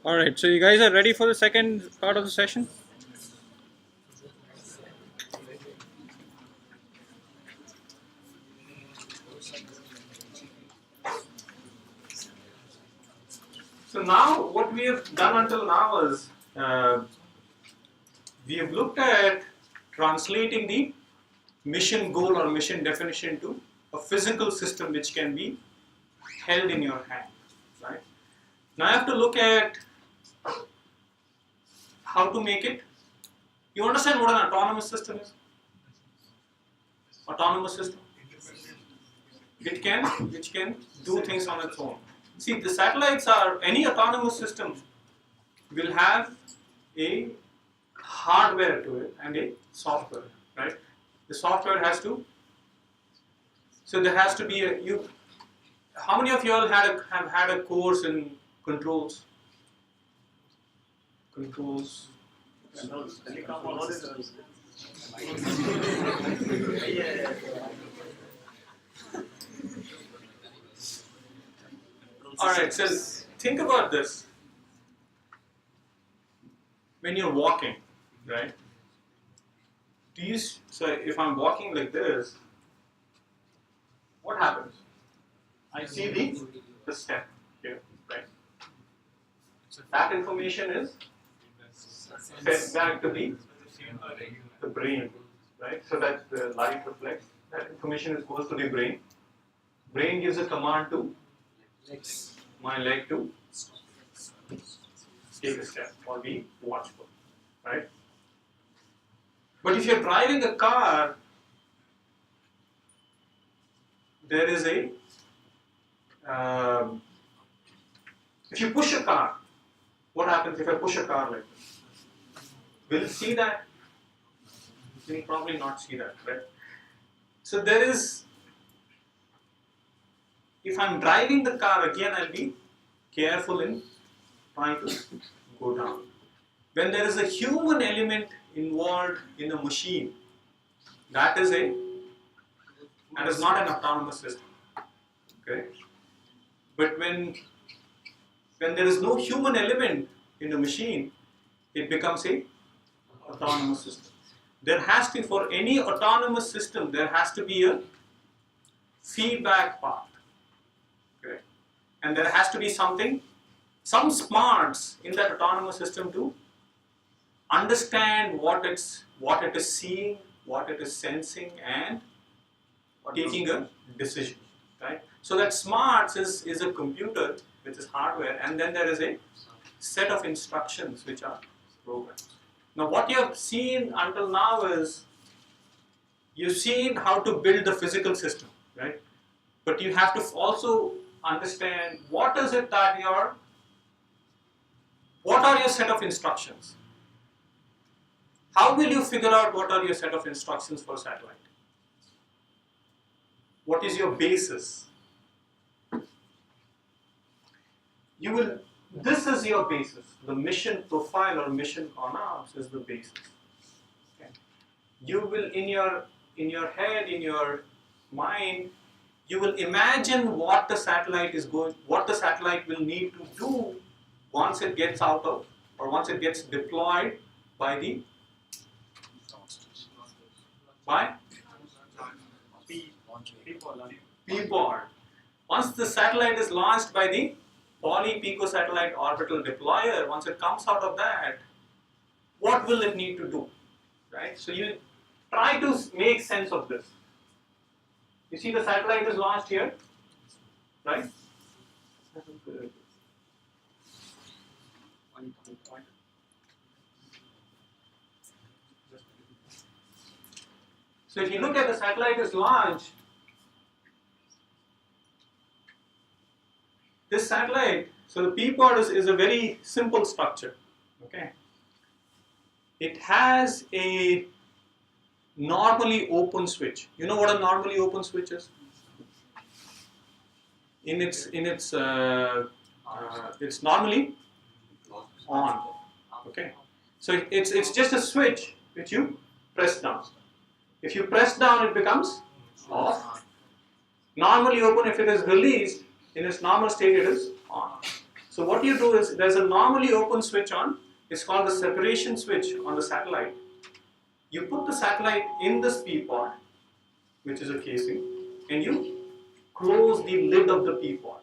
Alright, so you guys are ready for the second part of the session? So now what we have done until now is we have looked at translating the mission goal or mission definition to a physical system which can be held in your hand. Right? Now I have to look at how to make it. You understand what an autonomous system is? Autonomous system? Which can do things on its own. See, the satellites are, any autonomous system will have a hardware to it and a software, right? The software has to, so there has to be a, how many of you all have had a course in controls? Controls. Alright, so think about this. When you're walking, right? So if I'm walking like this, what happens? I see the step here, right? So that information is fed back to the brain, right? So that the light reflects. That information goes to the brain. Brain gives a command to my leg to take a step or be watchful, right? But if you're driving a car, there is a if you push a car, what happens if I push a car like this? Will it see that? It will probably not see that, right? So there is, if I'm driving the car, again I'll be careful in trying to go down. When there is a human element involved in a machine, that is not an autonomous system. Okay? But when there is no human element in the machine, it becomes a autonomous system. There has to, for any autonomous system, there has to be a feedback part. Okay? And there has to be some smarts in that autonomous system to understand what it is seeing, what it is sensing, and taking a decision. Right? So that smarts is a computer, which is hardware, and then there is a set of instructions which are programs. Now what you have seen until now is, you've seen how to build the physical system, right? But you have to also understand what are your set of instructions? How will you figure out what are your set of instructions for satellite? What is your basis? This is your basis. The mission profile or mission ConOps is the basis. Okay. You will, in your head, in your mind, you will imagine what the satellite will need to do once it gets once it gets deployed by P-board. Once the satellite is launched by the Poly Picosatellite Orbital Deployer, once it comes out of that, what will it need to do? Right? So you try to make sense of this. You see the satellite is launched here, right? So if you look at the satellite is launched, this satellite, so the P-pod is a very simple structure. Okay. It has a normally open switch. You know what a normally open switch is? It's normally on. Okay. So it's just a switch which you press down. If you press down, it becomes off. Normally open, if it is released in its normal state, it is on. So what you do is, there's a normally open switch on, it's called the separation switch on the satellite. You put the satellite in this P pod, which is a casing, and you close the lid of the P pod.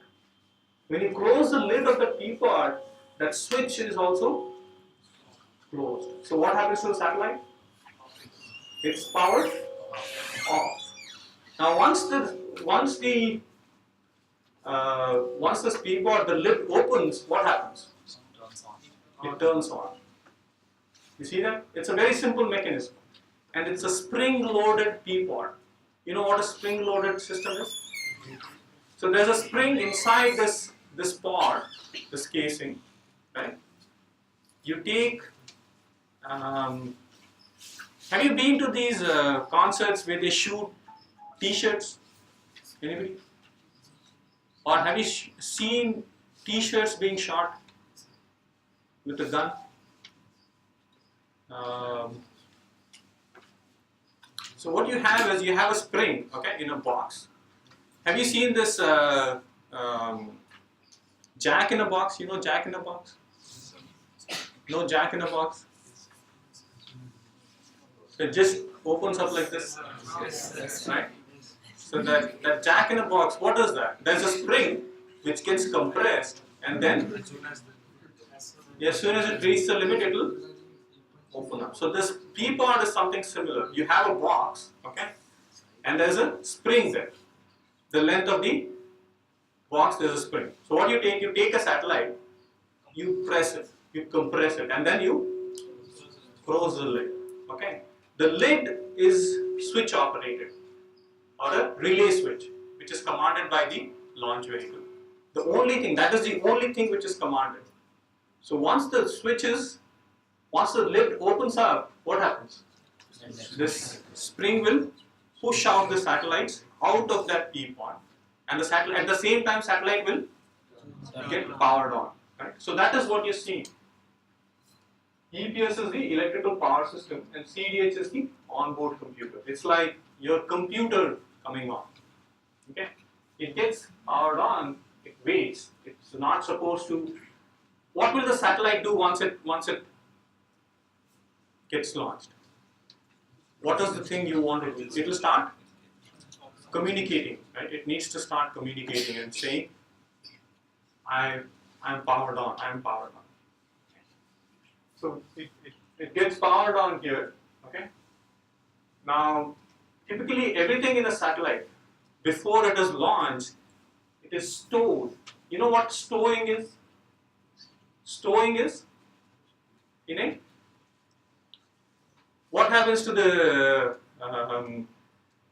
When you close the lid of the P pod, that switch is also closed. So what happens to the satellite? It's powered off. Now once the P pod, the lid opens, what happens? It turns on. You see that? It's a very simple mechanism, and it's a spring-loaded P pod. You know what a spring-loaded system is? So there's a spring inside this pod, this casing, right? You take. Have you been to these concerts where they shoot T-shirts? Anybody? Or have you seen T-shirts being shot with a gun? So what you have is, you have a spring, okay, in a box. Have you seen this Jack in a Box? You know Jack in a Box? No Jack in a Box? So it just opens up like this, right? So that Jack in a Box, what is that? There's a spring which gets compressed, and then as soon as it reaches the limit, it will open up. So this P pod is something similar. You have a box, okay, and there's a spring there. The length of the box, there's a spring. So what you take a satellite, you press it, you compress it, and then you close the lid, okay. The lid is switch operated, or a relay switch, which is commanded by the launch vehicle. That is the only thing which is commanded. So once the lid opens up, what happens? This spring will push out the satellites out of that P pod, and the satellite, at the same time, satellite will get powered on. Right? So that is what you're seeing. EPS is the electrical power system, and CDH is the onboard computer. It's like your computer coming on. Okay, it gets powered on. It waits. It's not supposed to. What will the satellite do once it gets launched? What is the thing you want to do? It will start communicating. Right? It needs to start communicating and saying, "I'm powered on. I'm powered on." So it gets powered on here, okay? Now, typically everything in a satellite, before it is launched, it is stowed. You know what stowing is? Stowing is, what happens to the,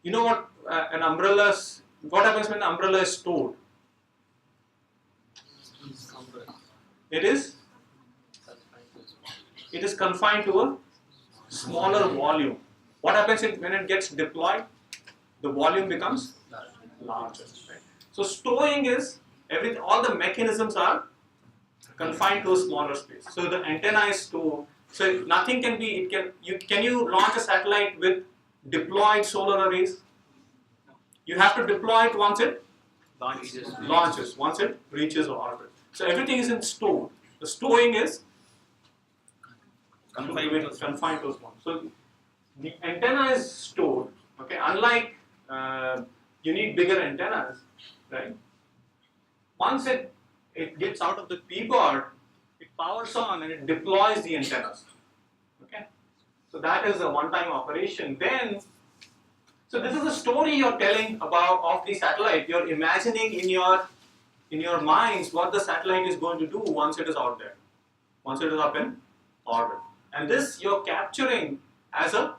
you know what what happens when an umbrella is stowed? It is confined to a smaller volume. What happens when it gets deployed? The volume becomes larger. Right? So stowing is all the mechanisms are confined to a smaller space. So the antenna is stowed. So nothing can be. Can you launch a satellite with deployed solar arrays? You have to deploy it once it launches, once it reaches orbit. So everything is in stowed. The stowing is confined to one. So the antenna is stored. Okay, unlike you need bigger antennas, right? Once it gets out of the P pod, it powers on and it deploys the antennas. Okay, so that is a one-time operation. Then, so this is a story you're telling of the satellite. You're imagining in your minds what the satellite is going to do once it is out there, once it is up in orbit. And this you're capturing as a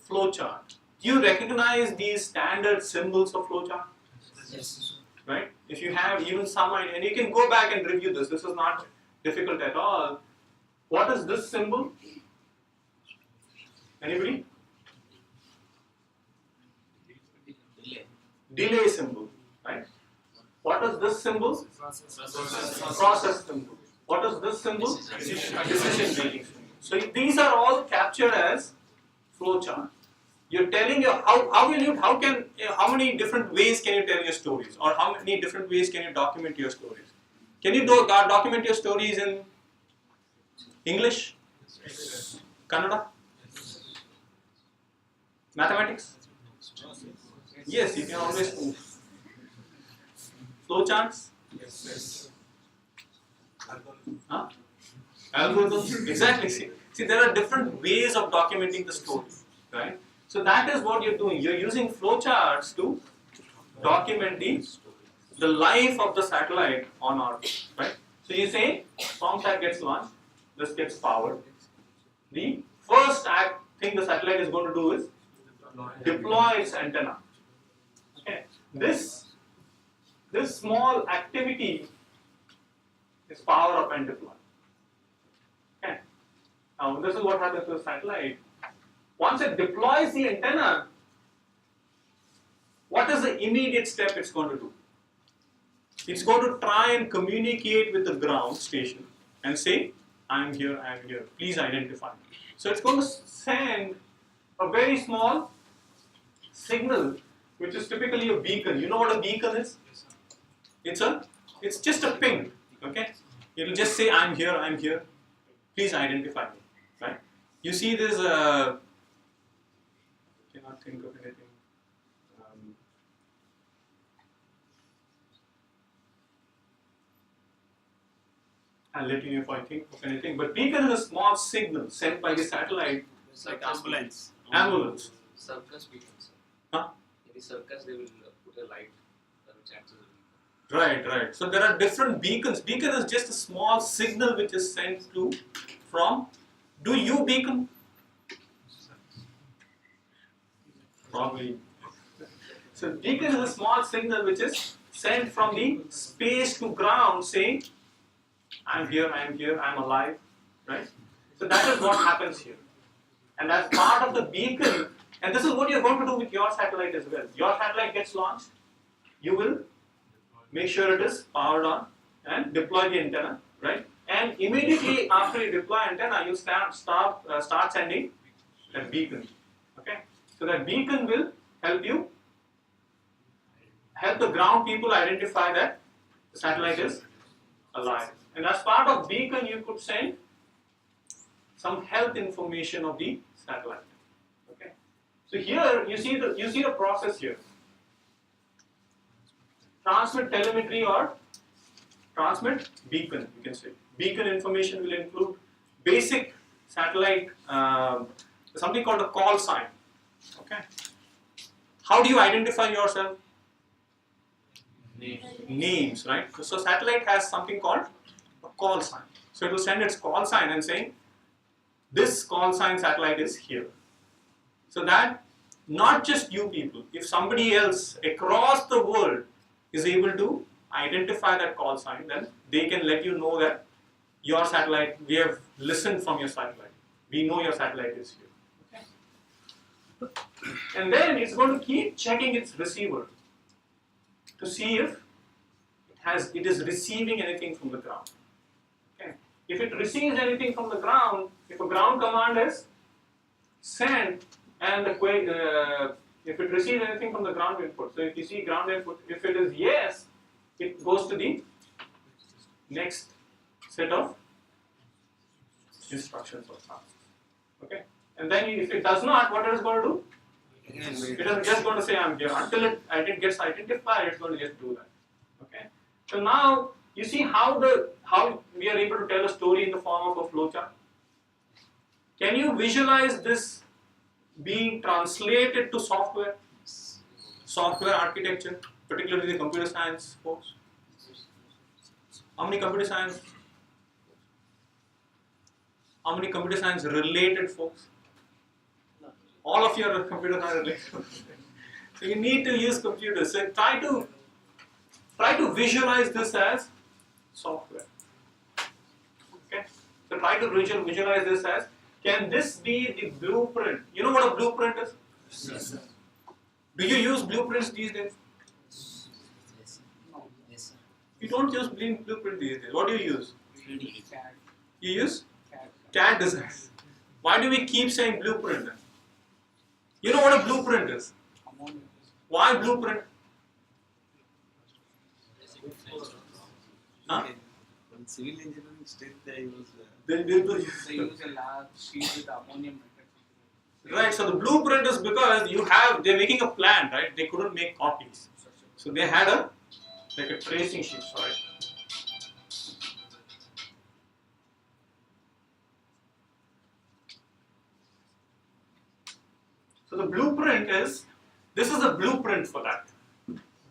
flowchart. Do you recognize these standard symbols of flowchart? Yes. Right? If you have even some idea, and you can go back and review this. This is not difficult at all. What is this symbol? Anybody? Delay symbol. Right? What is this symbol? Process symbol. What is this symbol? Decision making symbol. So these are all captured as flowchart. You're telling how many different ways can you tell your stories, or how many different ways can you document your stories? Can you document your stories in English? Yes. Kannada? Yes. Mathematics? Yes, you can always move. Flowcharts? Yes. Huh? Algorithms? Exactly. See, there are different ways of documenting the story, right? So that is what you're doing. You're using flowcharts to document the life of the satellite on orbit, right? So you say, SOMSAT gets launched, this gets powered. The first thing the satellite is going to do is deploy its antenna. Okay. This small activity is power up and deploy. Okay. Now this is what happens to the satellite. Once it deploys the antenna, what is the immediate step it's going to do? It's going to try and communicate with the ground station and say, I'm here, please identify me. So it's going to send a very small signal, which is typically a beacon. You know what a beacon is? It's just a ping, okay? It'll just say, I'm here, please identify me, right? You see this, cannot think of anything. I'll let you know if I think of anything. But beacon is a small signal sent by the satellite. It's like ambulance. Ambulance. Circus beacons. Huh? In the circus, they will put a light which acts as a Right, beacon. right. So there are different beacons. Beacon is just a small signal which is sent from. Do you beacon? Probably. So beacon is a small signal which is sent from the space to ground saying, I'm here, I'm alive, right? So that is what happens here. And as part of the beacon, and this is what you're going to do with your satellite as well. Your satellite gets launched, you will make sure it is powered on and deploy the antenna, right? And immediately after you deploy antenna, you start sending that beacon, okay? So that beacon will help the ground people identify that the satellite is alive. And as part of beacon, you could send some health information of the satellite. Okay. So here you see the process here. Transmit telemetry or transmit beacon, you can say. Beacon information will include basic satellite, something called a call sign. Okay. How do you identify yourself? Names, right? So satellite has something called a call sign. So it will send its call sign and saying, this call sign satellite is here. So that not just you people, if somebody else across the world is able to identify that call sign, then they can let you know that your satellite, we have listened from your satellite. We know your satellite is here. Okay. And then it's going to keep checking its receiver to see if it is receiving anything from the ground. Okay. If it receives anything from the ground, if a ground command is sent and if it receives anything from the ground input, so if you see ground input, if it is yes, it goes to the next set of instructions or tasks. Okay. And then if it does not, what it is going to do? It is just going to say I'm here. Until it gets identified, it's going to just do that. Okay. So now you see how we are able to tell a story in the form of a flowchart. Can you visualize this being translated to software? Software architecture, particularly the computer science folks. How many computer science related folks? All of you are computer science related. So you need to use computers. So try to visualize this as software. Okay. So try to visualize this as, can this be the blueprint? You know what a blueprint is? Yes, sir. Do you use blueprints these days? Yes, sir. You don't use blueprint these days. What do you use? 3D. You use CAD design. Why do we keep saying blueprint? You know what a blueprint is? Why blueprint? Huh? civil engineering still they use. They They use a large sheet with ammonium nitrate. right. So the blueprint is because they're making a plan, right? They couldn't make copies, so they had a tracing sheet. Sorry. So the blueprint is, this is a blueprint for that.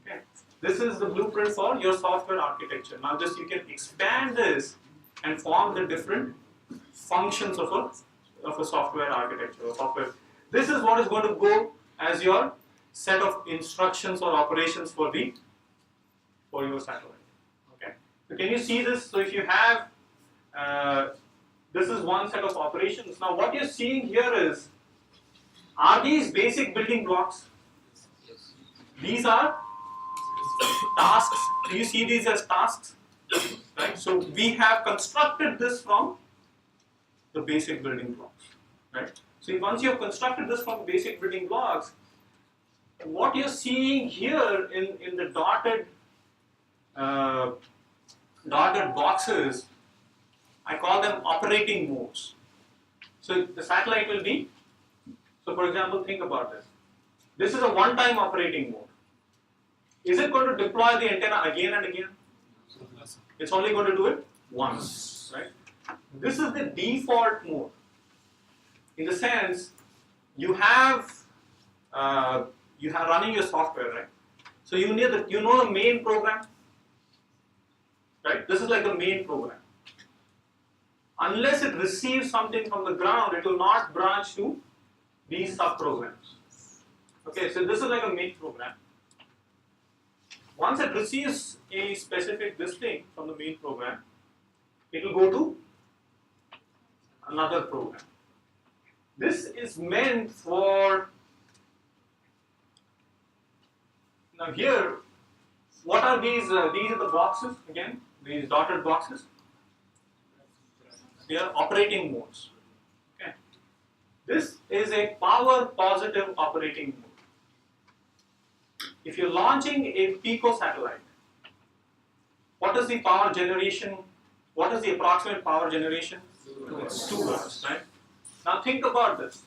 Okay. This is the blueprint for your software architecture. Now just you can expand this and form the different functions of a software architecture or software. This is what is going to go as your set of instructions or operations for your satellite. Okay. So can you see this? So if you have this is one set of operations. Now what you're seeing here is, are these basic building blocks? Yes. These are tasks. Do you see these as tasks? Right? So we have constructed this from the basic building blocks. Right? So once you have constructed this from basic building blocks, what you're seeing here in the dotted boxes, I call them operating modes. So the satellite will be, so for example, think about this. This is a one-time operating mode. Is it going to deploy the antenna again and again? It's only going to do it once, right? This is the default mode. In the sense, you have running your software, right? So you know the main program, right? This is like the main program. Unless it receives something from the ground, it will not branch to these sub-programs. Okay, so this is like a main program. Once it receives a specific thing from the main program, it will go to another program. This is meant for, now here, what are these? These are the boxes again, these dotted boxes. They are operating modes. Okay. This is a power positive operating mode. If you're launching a Pico satellite, what is the power generation? What is the approximate power generation? 2 watts, right? Now think about this.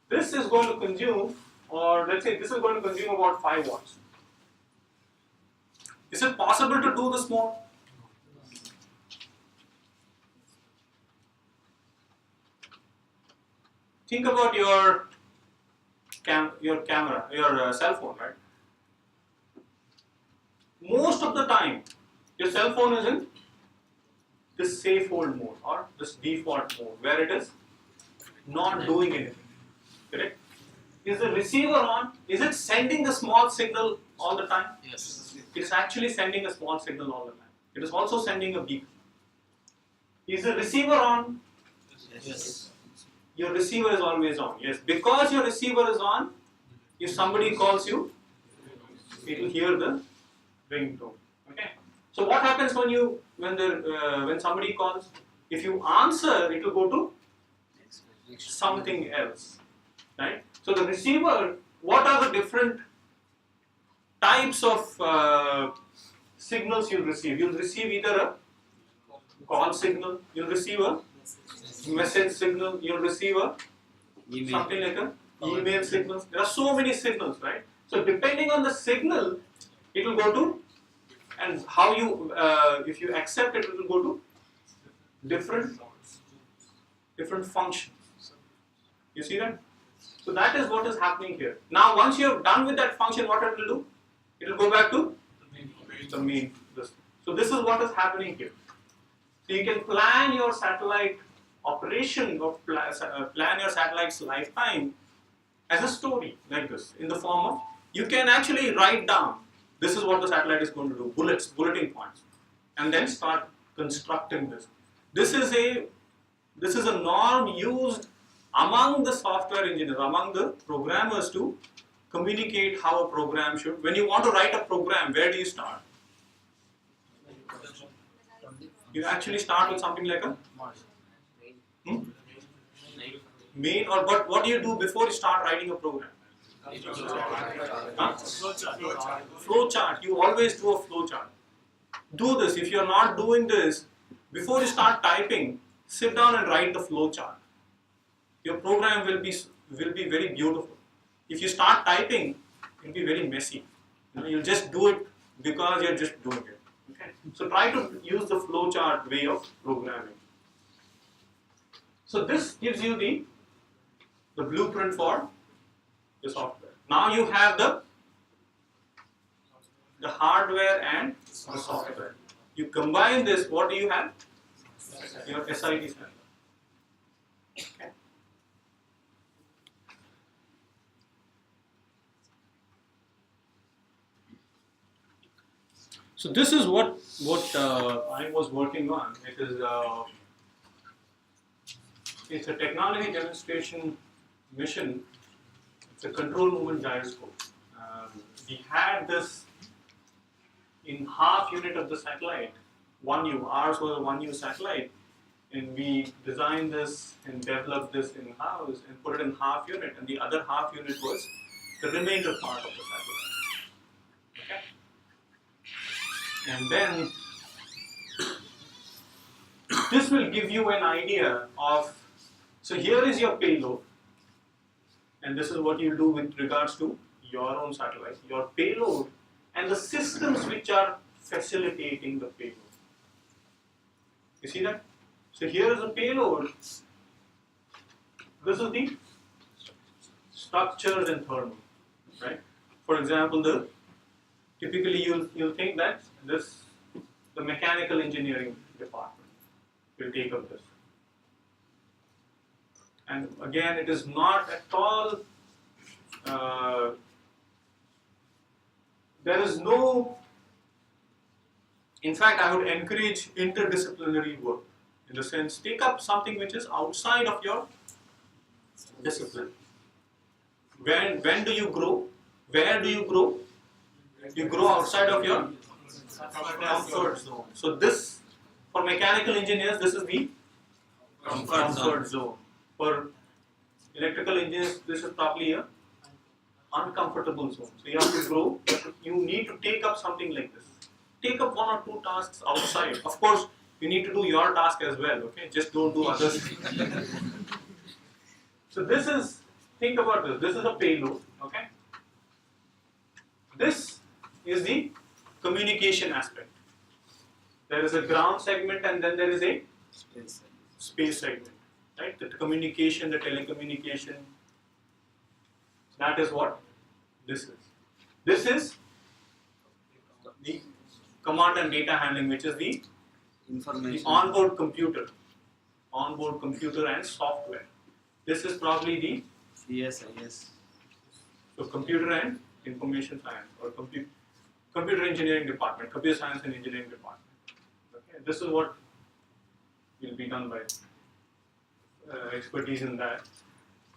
This is going to consume, or let's say this is going to consume about 5 watts. Is it possible to do this more? Think about your camera, your cell phone, right? Most of the time, your cell phone is in this safe hold mode or this default mode where it is not doing anything. Correct? Is the receiver on? Is it sending a small signal all the time? Yes. It is actually sending a small signal all the time. It is also sending a beep. Is the receiver on? Yes. Your receiver is always on. Yes, because your receiver is on, if somebody calls you, it will hear the ringtone. Okay. So what happens when somebody calls? If you answer, it will go to something else, right? So the receiver, what are the different types of signals you'll receive? You'll receive either a call signal, you'll receive a message signal, you'll receive a something like a email signal. There are so many signals, right? So depending on the signal, it will go to, and how you, if you accept it, it will go to different functions. You see that? So that is what is happening here. Now once you have done with that function, what it will do? It will go back to the main. So this is what is happening here. So you can plan your satellite operation or plan your satellite's lifetime as a story like this, in the form of, you can actually write down, this is what the satellite is going to do, bulletin points, and then start constructing this. This is a norm used among the software engineers, among the programmers, to communicate how a program should. When you want to write a program, where do you start? You actually start with something like a main, or what do you do before you start writing a program? Huh? Flow chart. You always do a flow chart. Do this. If you are not doing this, before you start typing, sit down and write the flow chart. Your program will be very beautiful. If you start typing, it will be very messy. You'll just do it because you're just doing it. Okay? So try to use the flow chart way of programming. So this gives you the blueprint for the software. Now you have the hardware and the software. You combine this, what do you have? Your SIT center. Okay. So this is what I was working on. It's a technology demonstration mission. It's a control movement gyroscope. We had this in half unit of the satellite, 1U. Ours was a 1U satellite, and we designed this and developed this in-house and put it in half unit, and the other half unit was the remainder part of the satellite. Okay? And then this will give you an idea of, so here is your payload, and this is what you do with regards to your own satellite, your payload and the systems which are facilitating the payload. You see that? So here is the payload. This is the structures and thermal, right? For example, typically you'll think that the mechanical engineering department will take up this. And again, it is not at all, there is no, in fact, I would encourage interdisciplinary work. In the sense, take up something which is outside of your discipline. When do you grow? Where do you grow? You grow outside of your comfort zone. So this, for mechanical engineers, this is the comfort zone. For electrical engineers, this is probably a uncomfortable zone. So you have to grow. You need to take up something like this. Take up 1 or 2 tasks outside. Of course, you need to do your task as well. Okay, just don't do others. So this is, think about this. This is a payload. Okay. This is the communication aspect. There is a ground segment and then there is a space segment. Right? The communication, the telecommunication. That is what this is. This is the command and data handling, which is the onboard computer and software. This is probably the Yes. so computer and information science or computer engineering department, computer science and engineering department. Okay, this is what will be done by expertise in that.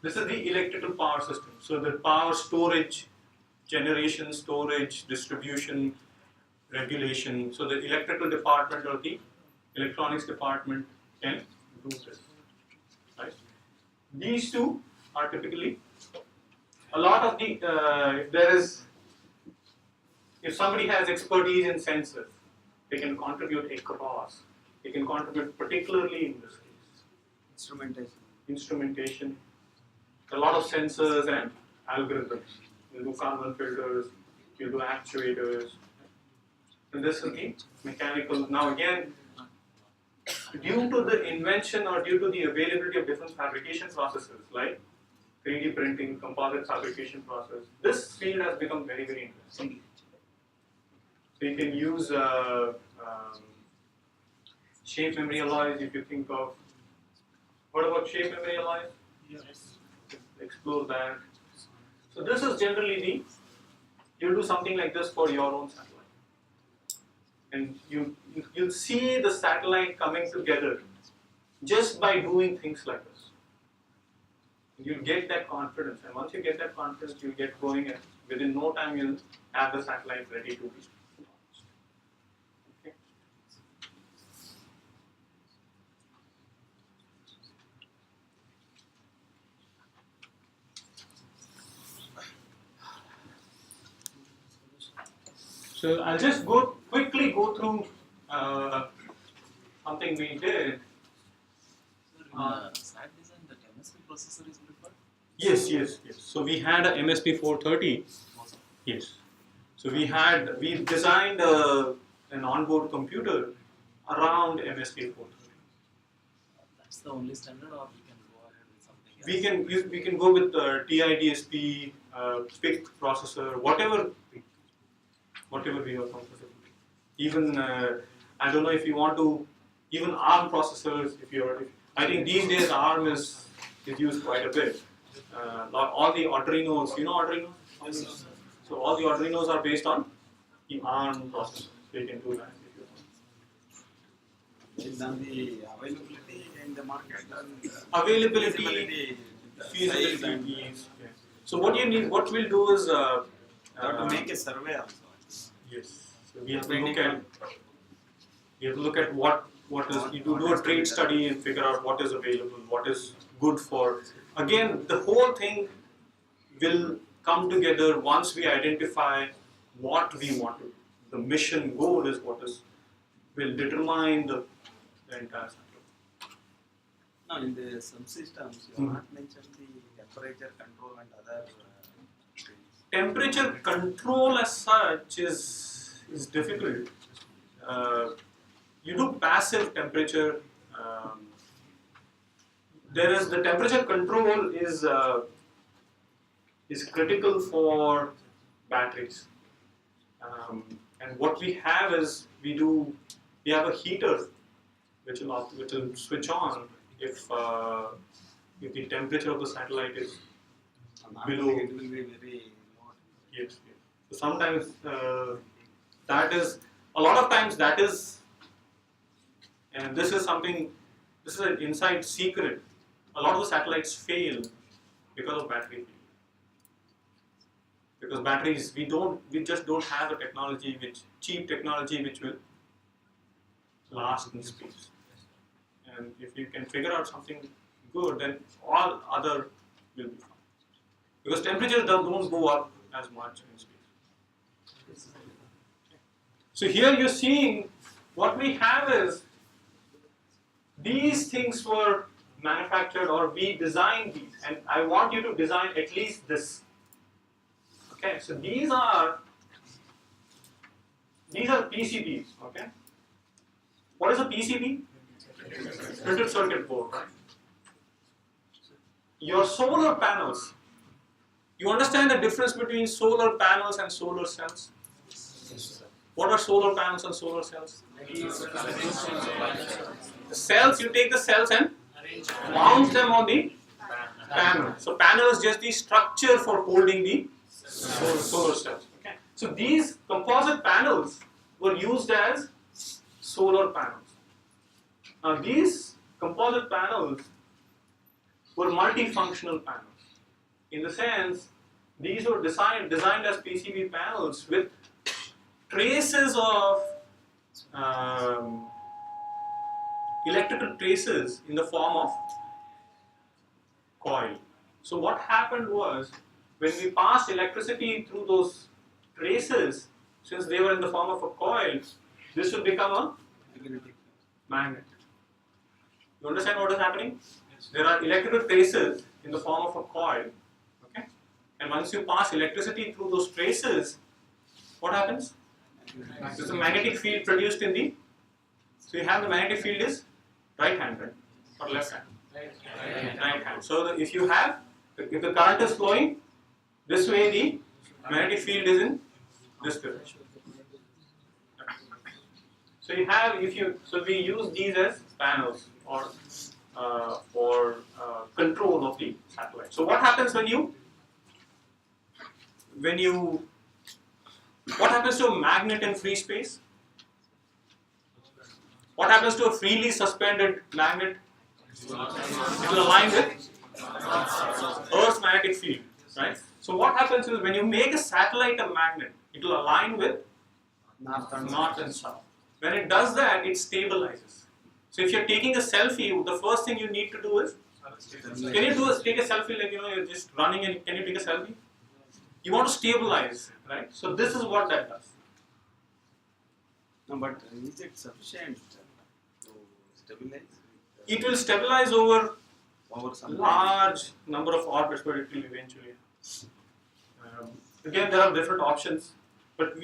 This is the electrical power system. So the power storage, generation, storage, distribution, regulation. So the electrical department or the electronics department can do this. Right? These two are typically a lot of the if somebody has expertise in sensors, they can contribute across. They can contribute particularly in this case. Instrumentation. A lot of sensors and algorithms. You do carbon filters, you do actuators. And this is the mechanical. Now again, due to the invention or due to the availability of different fabrication processes like 3D printing, composite fabrication process, this field has become very, very interesting. So you can use shape memory alloys if you think of, what about shape memory alloys? Yes. Explore that. So this is generally you do something like this for your own satellite. And you'll see the satellite coming together just by doing things like this. You'll get that confidence, and once you get that confidence, you'll get going, and within no time you'll have the satellite ready to be launched. Okay. So I'll just quickly go through something we did. SAT design, that MSP processor is preferred? Yes. So we had a MSP 430. Yes. So we designed an onboard computer around MSP 430. That's the only standard, or we can go ahead with something else? We can go with TIDSP, PIC processor, whatever we are comfortable with. Even I don't know if you want to, even ARM processors. I think these days ARM is used quite a bit. All the Arduinos, you know Arduino? Yes. So all the Arduinos are based on the ARM processor. So you can do that if you want. Based on the availability in the market and Availability, feasibility. size and Yes. So what we'll do is have to make a survey also. yes. So we have to look at what is, you do a trade study and figure out what is available, what is good for. Again, the whole thing will come together once we identify what we want to do. The mission goal is what will determine the entire cycle. Now in the subsystems, you have not mentioned the temperature control and other things. Temperature control as such is difficult. You do passive temperature. The temperature control is critical for batteries. And what we have is we have a heater which will switch on if the temperature of the satellite is below. It will be very low. Yes. So sometimes that is, a lot of times that is, and this is an inside secret. A lot of the satellites fail because of battery failure. Because batteries, we just don't have a cheap technology which will last in space. And if you can figure out something good, then all other will be fine. Because temperatures don't go up as much in space. So here you're seeing what we have is these things were manufactured, or we designed these, and I want you to design at least this. Okay, so these are PCBs. Okay, what is a PCB? Printed circuit board, right? Your solar panels. You understand the difference between solar panels and solar cells? What are solar panels and solar cells? The cells, you take the cells and mount them on the panel. So panel is just the structure for holding the solar cells. Okay. So these composite panels were used as solar panels. Now these composite panels were multifunctional panels. In the sense, these were designed as PCB panels with traces of electrical traces in the form of coil. So what happened was, when we passed electricity through those traces, since they were in the form of a coil, this would become a magnet. You understand what is happening? There are electrical traces in the form of a coil. Okay? And once you pass electricity through those traces, what happens? There's a magnetic field produced in the. So you have the magnetic field is right hand, right? Or left hand? Right hand. So if the current is flowing this way, the magnetic field is in this direction. So so we use these as panels or for control of the satellite. So what happens what happens to a magnet in free space? What happens to a freely suspended magnet? It will align with Earth's magnetic field, right? So what happens is, when you make a satellite a magnet, it will align with north and south. When it does that, it stabilizes. So if you're taking a selfie, the first thing you need to do is, can you take a selfie like you're just running and can you take a selfie? You want to stabilize, right? So this is what that does. No, but is it sufficient to stabilize It will stabilize over over some large number of orbits, but it will eventually. Again, there are different options, but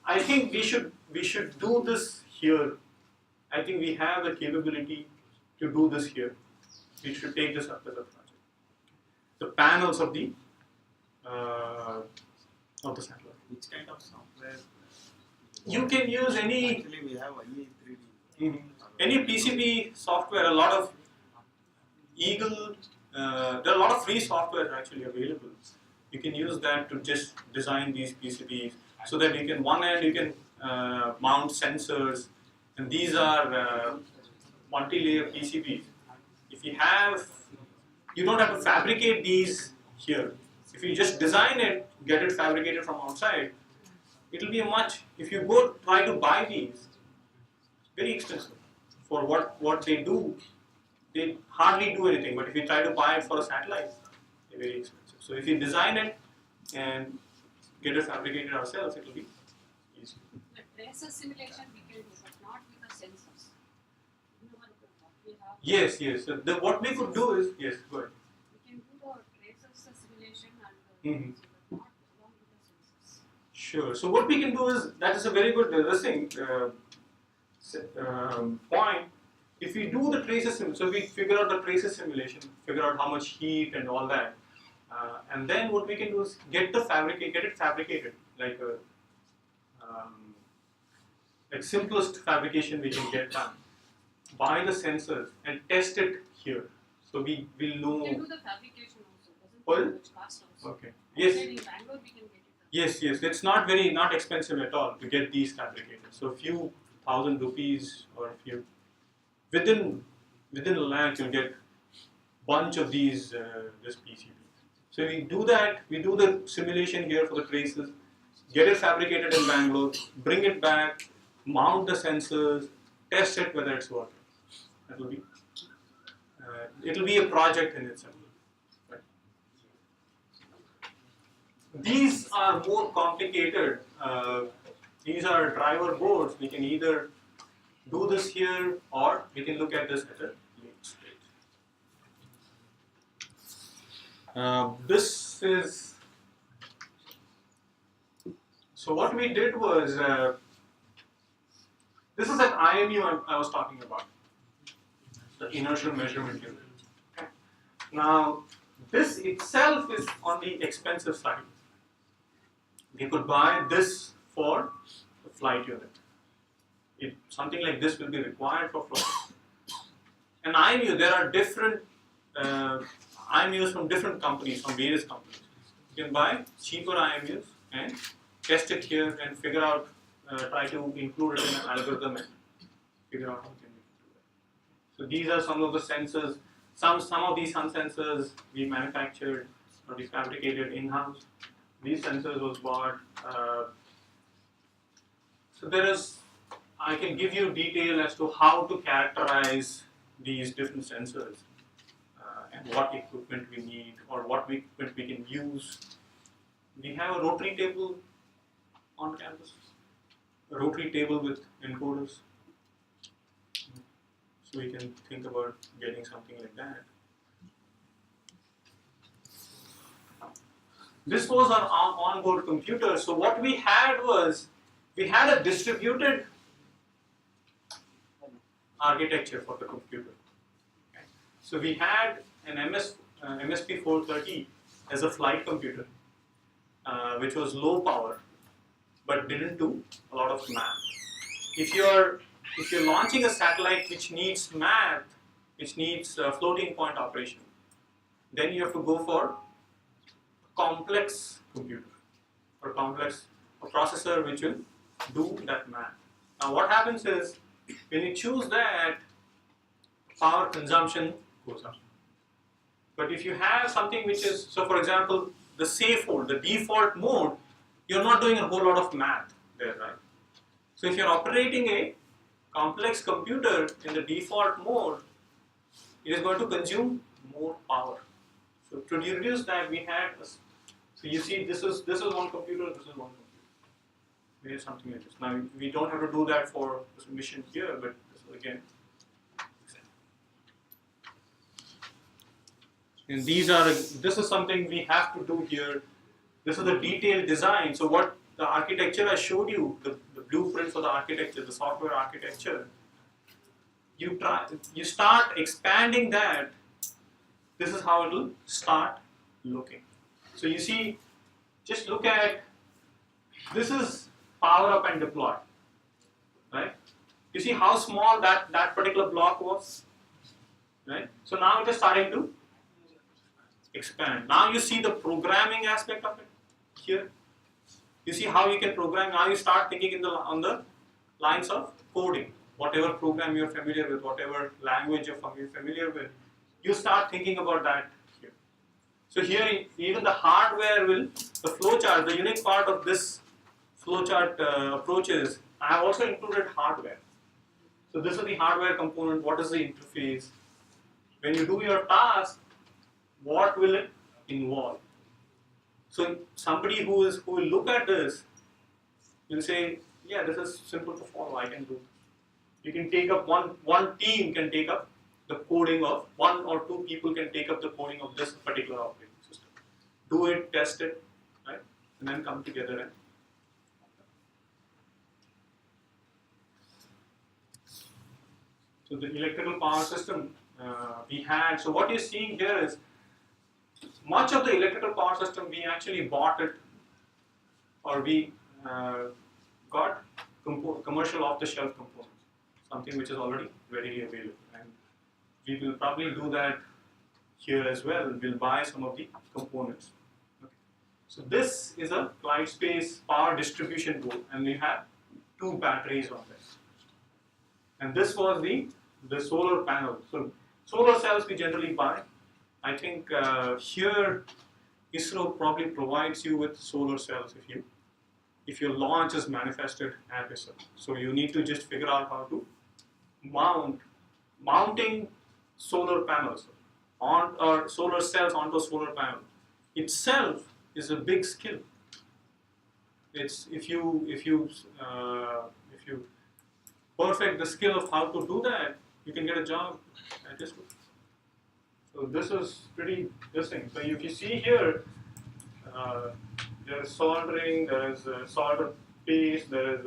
I think we should do this here. I think we have the capability to do this here. We should take this up as a project. The panels of the satellite. Which kind of software? You can use any Actually, we have IE3D. any PCB software. A lot of Eagle. There are a lot of free software actually available. You can use that to just design these PCBs so that you can mount sensors, and these are multi-layer PCBs. If you don't have to fabricate these here. If you just design it, get it fabricated from outside, it will be if you try to buy these, very expensive. For what they do, they hardly do anything, but if you try to buy it for a satellite, they're very expensive. So if you design it and get it fabricated ourselves, it will be easy. The tracer simulation we can do, but not with the sensors. You know what we have. Yes. So what we could do is, yes, go ahead. We can do the tracer simulation and Mhm. but not along with the sensors. Sure. So what we can do is, that is a very good point. If we do the tracer simulation, so we figure out the tracer simulation, figure out how much heat and all that, and then what we can do is get it fabricated, like simplest fabrication we can get done. Buy the sensors and test it here. So we will know. We can do the fabrication also. Oh, Doesn't much cost also. Okay. Yes. Outside in Bangalore we can get it done. Yes. It's not expensive at all to get these fabricated. So a few thousand rupees or a few within a lakh you'll get bunch of these this PCBs. So we do that. We do the simulation here for the traces, get it fabricated in Bangalore, bring it back, mount the sensors, test it whether it's working. That will be. It'll be a project in itself. Right. These are more complicated. These are driver boards. We can either do this here or we can look at this at a later stage. This is. So what we did was, this is that IMU I was talking about, the inertial measurement unit. Okay. Now, this itself is on the expensive side. We could buy this for the flight unit. Something like this will be required for flight. And IMU, there are different IMUs from different companies, from various companies. You can buy cheaper IMUs and test it here and figure out, try to include it in an algorithm and figure out how we can do that. So these are some of the sensors. Some of these sun sensors we manufactured or we fabricated in-house. These sensors was bought. So I can give you detail as to how to characterize these different sensors and what equipment we need or what equipment we can use. We have a rotary table on campus, a rotary table with encoders. So we can think about getting something like that. This was our onboard computer. So what we had was, we had a distributed architecture for the computer. Okay. So we had an MSP 430 as a flight computer, which was low power, but didn't do a lot of math. If you're launching a satellite which needs math, which needs floating point operation, then you have to go for a complex computer or a processor which will do that math. Now what happens is, when you choose that, power consumption goes up. But if you have something which is, so for example, the safe mode, the default mode, you're not doing a whole lot of math there, right? So if you're operating a complex computer in the default mode, it is going to consume more power. So to reduce that, we had, so you see this is one computer, this is one computer. We have something like this. Now we don't have to do that for this mission here, but this is again example. And this is something we have to do here. This is the detailed design. So what the architecture I showed you, the blueprint for the architecture, the software architecture, you start expanding that. This is how it will start looking. So you see, just look at, this is power up and deploy, right? You see how small that particular block was, right? So now it is starting to expand. Now you see the programming aspect of it here. You see how you can program. Now you start thinking on the lines of coding. Whatever program you're familiar with, whatever language you're familiar with, you start thinking about that here. So here, even the hardware the flowchart, the unique part of this flowchart approach is, I have also included hardware. So this is the hardware component. What is the interface? When you do your task, what will it involve? So somebody who will look at this will say, yeah, this is simple to follow, I can do. You can take up one team can take up the coding of, one or two people can take up the coding of this particular operating system. Do it, test it, right? And then come together and so the electrical power system we had. So what you're seeing here is much of the electrical power system we actually bought it, or we got commercial off-the-shelf components, something which is already readily available, and we will probably do that here as well. We'll buy some of the components. Okay. So this is a Clyde Space power distribution board, and we have 2 batteries on this. And this was the solar panel. So solar cells we generally buy. I think here ISRO probably provides you with solar cells if your launch is manifested at ISRO. So you need to just figure out how to mounting solar panels or solar cells onto a solar panel itself is a big skill. It's if you perfect the skill of how to do that, you can get a job at ISRO. So this is pretty interesting. So if you see here, there is soldering, there is solder paste, there's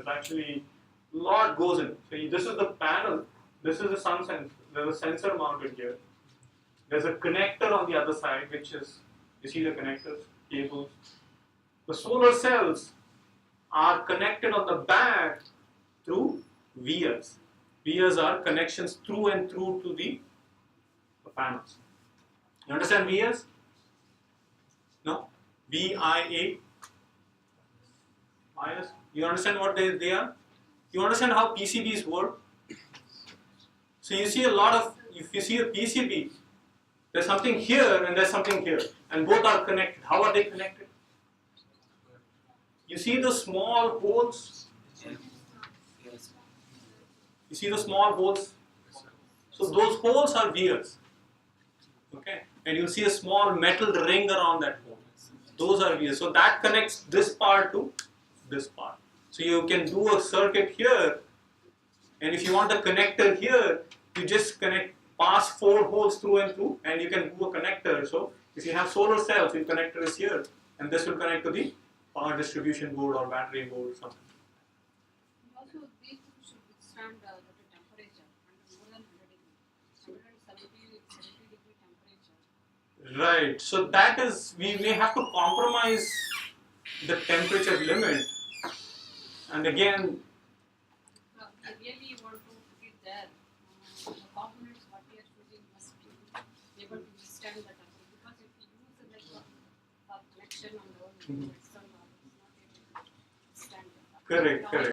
actually a lot goes in. So this is the panel, this is the sun sensor, there's a sensor mounted here. There's a connector on the other side, which is, you see the connectors, cables. The solar cells are connected on the back through vias. Vias are connections through and through to the panels. You understand vias? No? VIA? Vias? You understand what they are? You understand how PCBs work? So you see if you see a PCB, there's something here and there's something here, and both are connected. How are they connected? You see the small holes? You see the small holes? So those holes are vias. Okay? And you see a small metal ring around that hole. Those are vias. So that connects this part to this part. So you can do a circuit here, and if you want a connector here, you just pass 4 holes through and through, and you can do a connector. So if you have solar cells, your connector is here, and this will connect to the power distribution board or battery board or something. Also, these should withstand the temperature under more than 100 degrees, 170 degree temperature. Right. So that is, we may have to compromise the temperature limit. And again, we really want to put it there. The components what we are choosing must be able to withstand the temperature, because if we use like a connection on the wall, it's not able to withstand the temperature. correct.